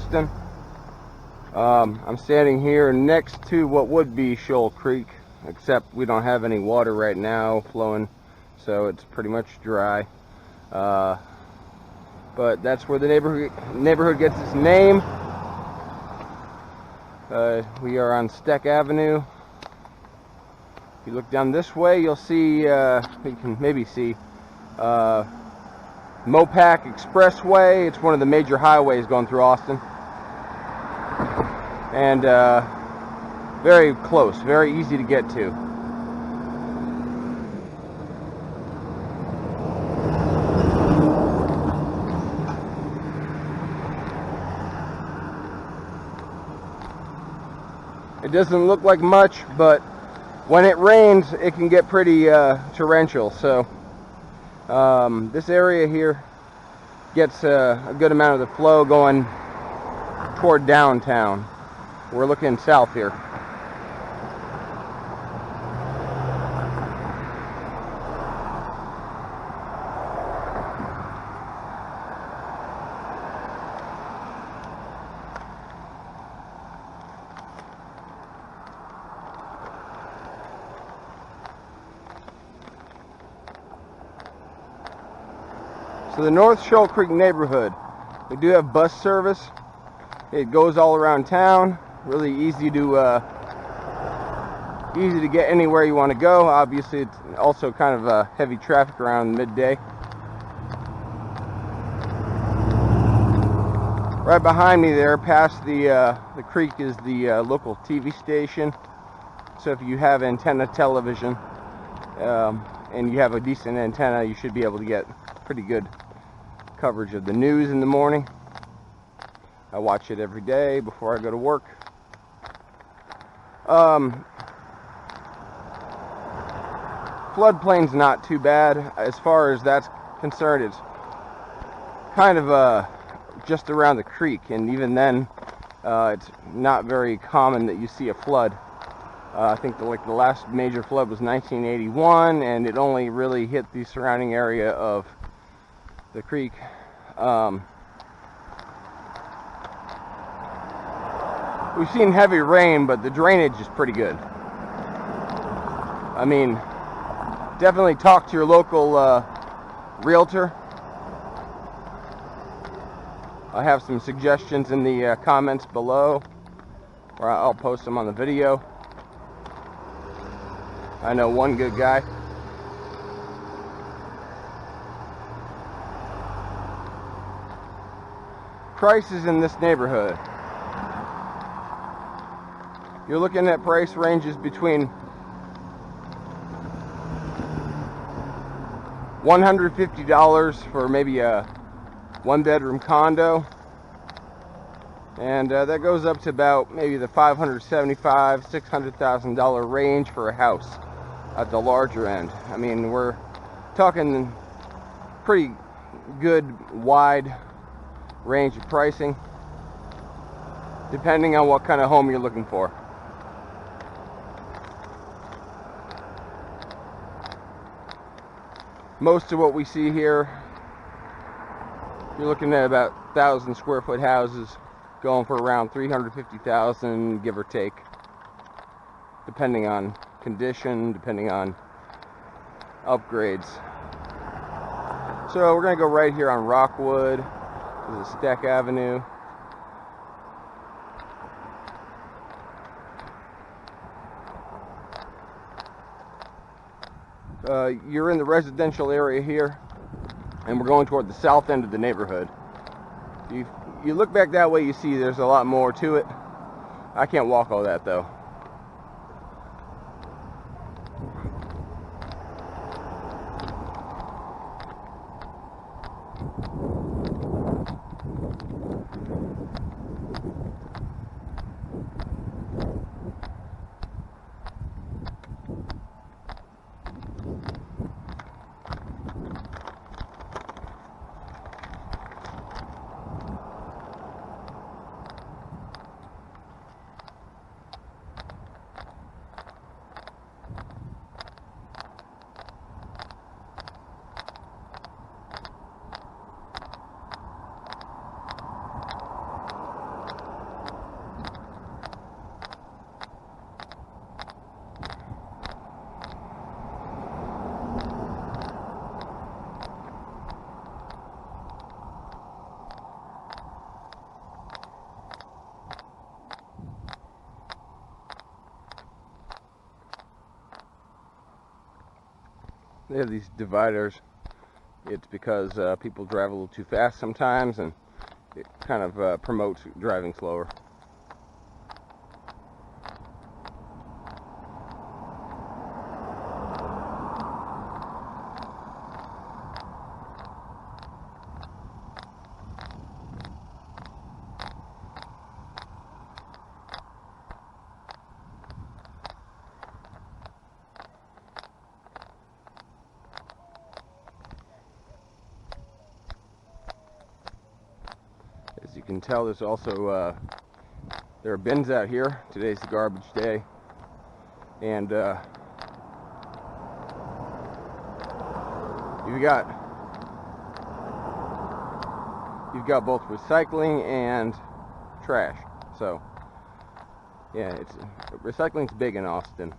Austin. I'm standing here next to what would be Shoal Creek, except we don't have any water right now flowing, so it's pretty much dry. But that's where the neighborhood gets its name. We are on Steck Avenue. If you look down this way, you'll see, you can maybe see, Mopac Expressway. It's one of the major highways going through Austin. And very close, very easy to get to. It doesn't look like much, but when it rains, it can get pretty torrential. So this area here gets a good amount of the flow going toward downtown. We're looking south here. So the North Shoal Creek neighborhood, we do have bus service. It goes all around town. Really easy to get anywhere you want to go. Obviously, it's also kind of heavy traffic around midday. Right behind me there, past the creek, is the local TV station. So if you have antenna television and you have a decent antenna, you should be able to get pretty good coverage of the news in the morning. I watch it every day before I go to work. Floodplain's not too bad as far as that's concerned. It's kind of just around the creek, and even then it's not very common that you see a flood. I think the last major flood was 1981, and it only really hit the surrounding area of the creek. We've seen heavy rain, but the drainage is pretty good. I mean, definitely talk to your local realtor. I have some suggestions in the comments below, or I'll post them on the video. I know one good guy. Prices in this neighborhood. You're looking at price ranges between $150 for maybe a one-bedroom condo, and that goes up to about maybe the $575,000, $600,000 range for a house at the larger end. I mean, we're talking pretty good wide range of pricing depending on what kind of home you're looking for. Most of what we see here, you're looking at about 1,000 square foot houses going for around $350,000, give or take, depending on condition, depending on upgrades. So we're going to go right here on Rockwood. This is Steck Avenue. You're in the residential area here, and we're going toward the south end of the neighborhood. You look back that way, you see there's a lot more to it. I can't walk all that though. they have these dividers. It's because people drive a little too fast sometimes, and it kind of promotes driving slower. As you can tell, there's also there are bins out here. Today's the garbage day, and you've got both recycling and trash. So yeah, recycling's big in Austin.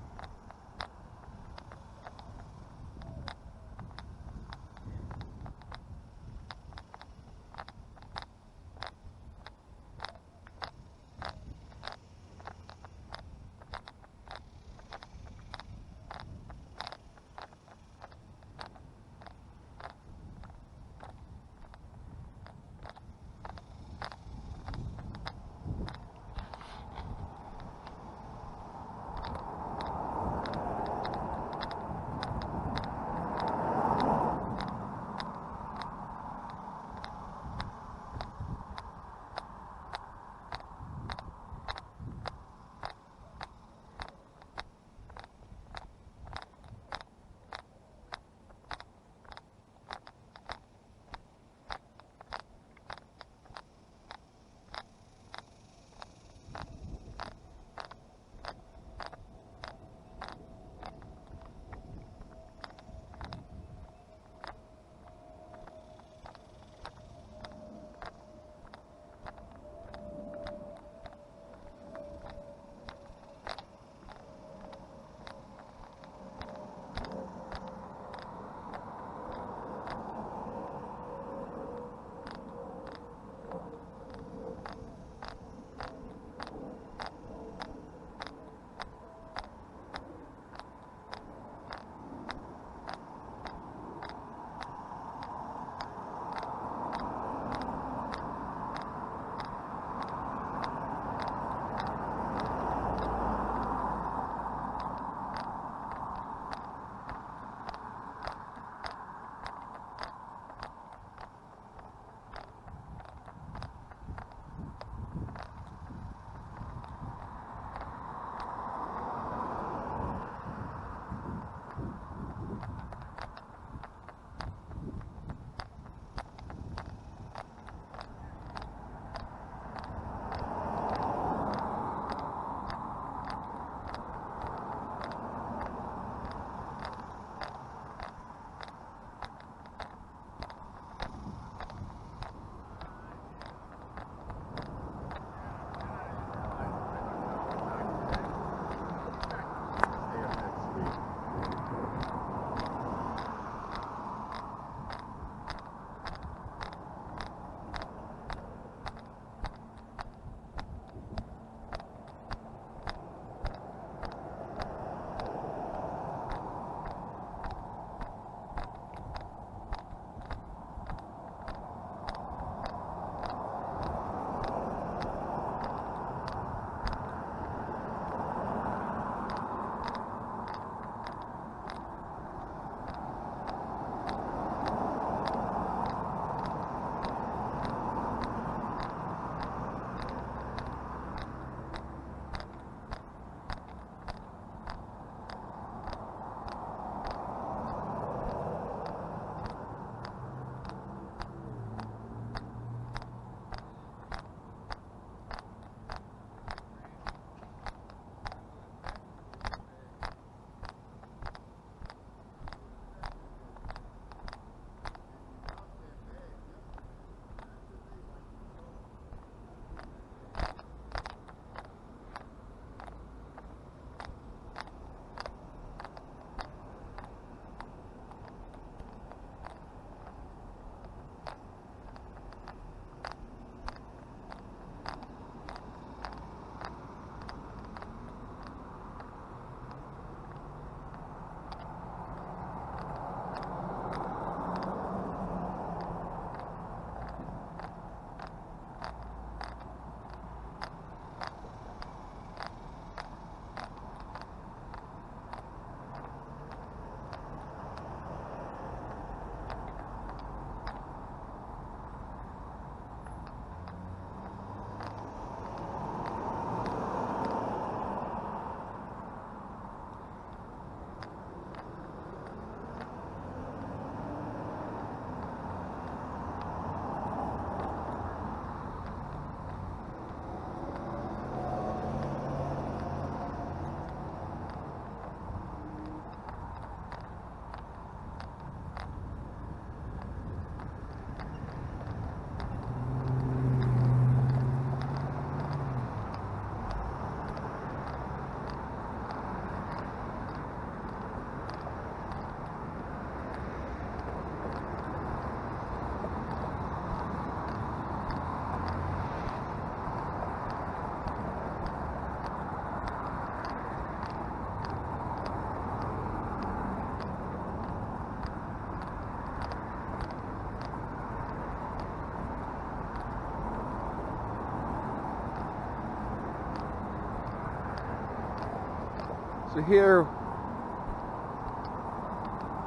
So here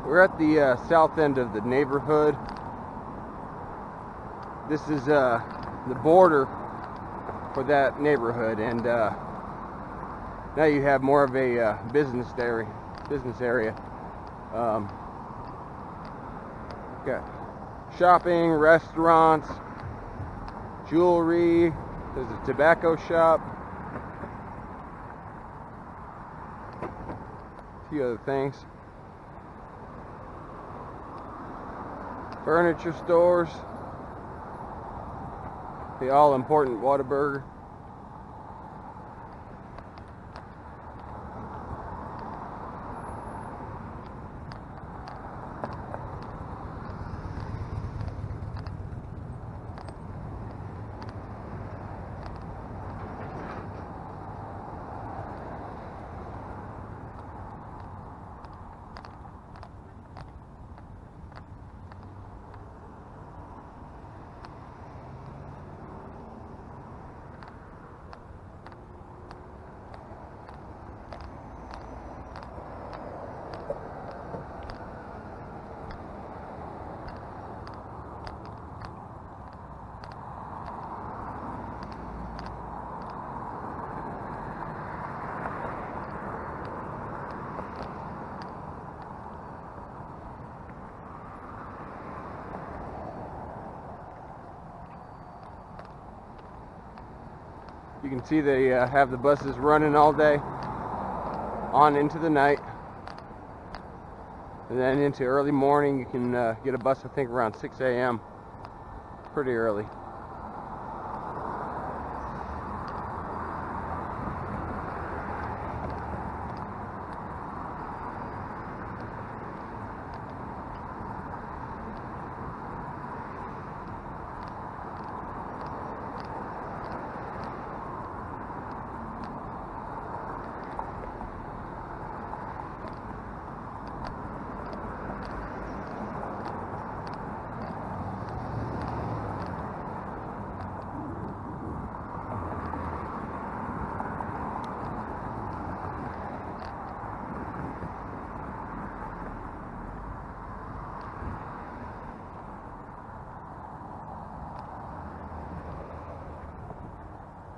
we're at the south end of the neighborhood. This is the border for that neighborhood, and now you have more of a business area. Got shopping, restaurants, jewelry. There's a tobacco shop, a few other things. Furniture stores. The all-important Whataburger. You can see they have the buses running all day on into the night, and then into early morning. You can get a bus, I think, around 6 a.m. Pretty early.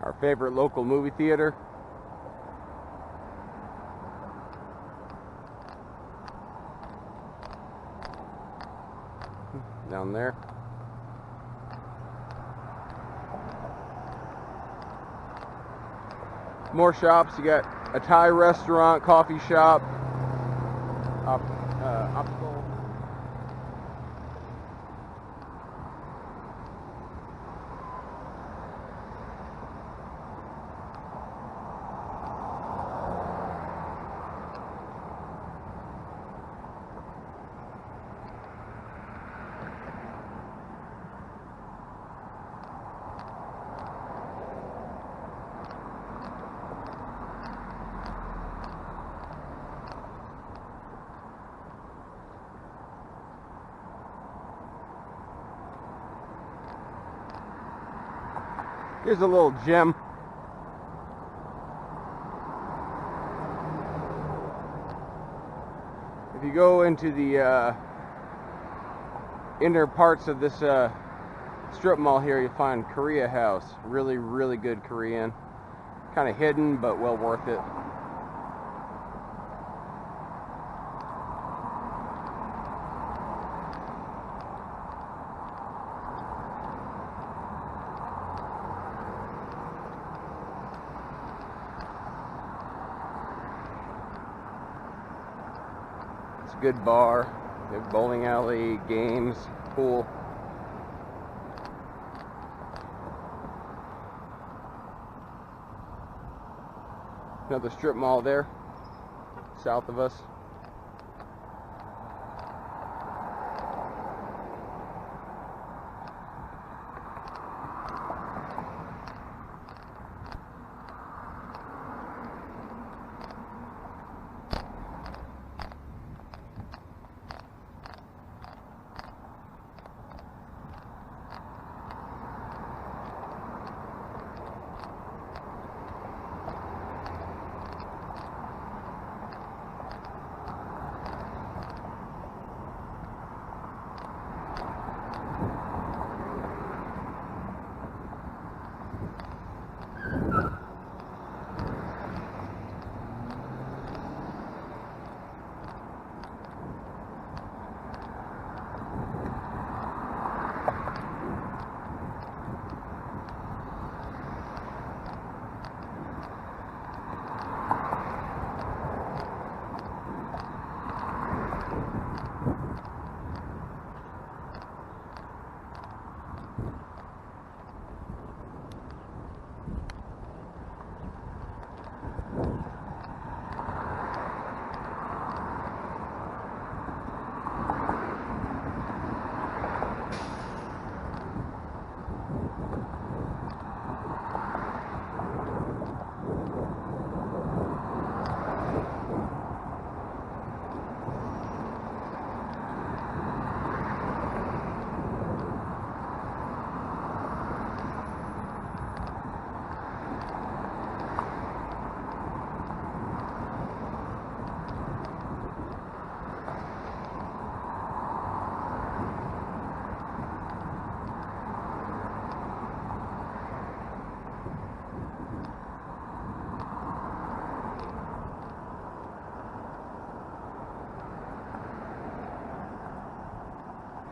Our favorite local movie theater. Down there. More shops. You got a Thai restaurant, coffee shop, optical. Here's a little gem. If you go into the inner parts of this strip mall here, you find Korea House. Really, really good Korean. Kind of hidden, but well worth it. Good bar, good bowling alley, games, pool. Another strip mall there, south of us.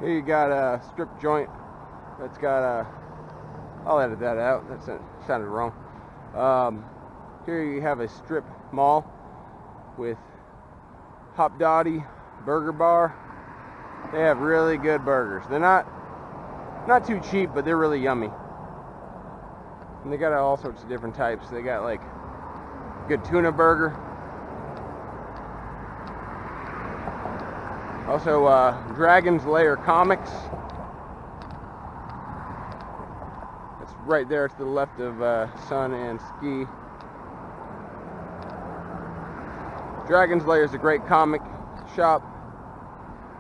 Here you got a strip joint that's got a, I'll edit that out, that sounded wrong. Here you have a strip mall with Hop Dottie Burger Bar. They have really good burgers. They're not too cheap, but they're really yummy. And they got all sorts of different types. They got like good tuna burger. Also, Dragon's Lair Comics. It's right there to the left of Sun and Ski. Dragon's Lair is a great comic shop.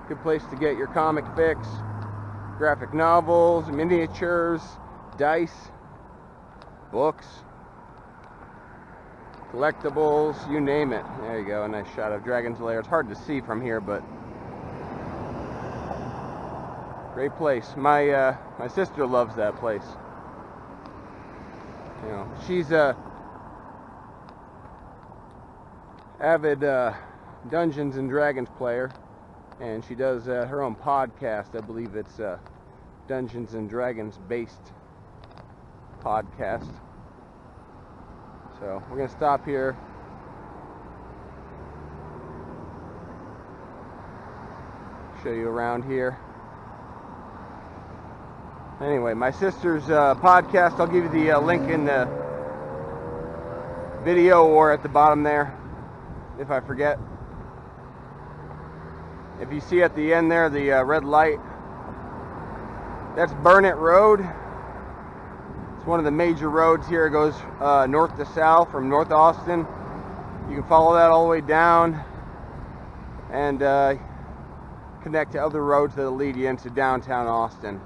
Good place to get your comic fix. Graphic novels, miniatures, dice, books, collectibles, you name it. There you go, a nice shot of Dragon's Lair. It's hard to see from here, but great place. My sister loves that place. You know, she's a avid Dungeons and Dragons player, and she does her own podcast. I believe it's Dungeons and Dragons based podcast. So we're gonna stop here. Show you around here. Anyway, my sister's podcast, I'll give you the link in the video or at the bottom there if I forget. If you see at the end there the red light, that's Burnett Road. It's one of the major roads here. It goes north to south from North Austin. You can follow that all the way down and connect to other roads that'll lead you into downtown Austin.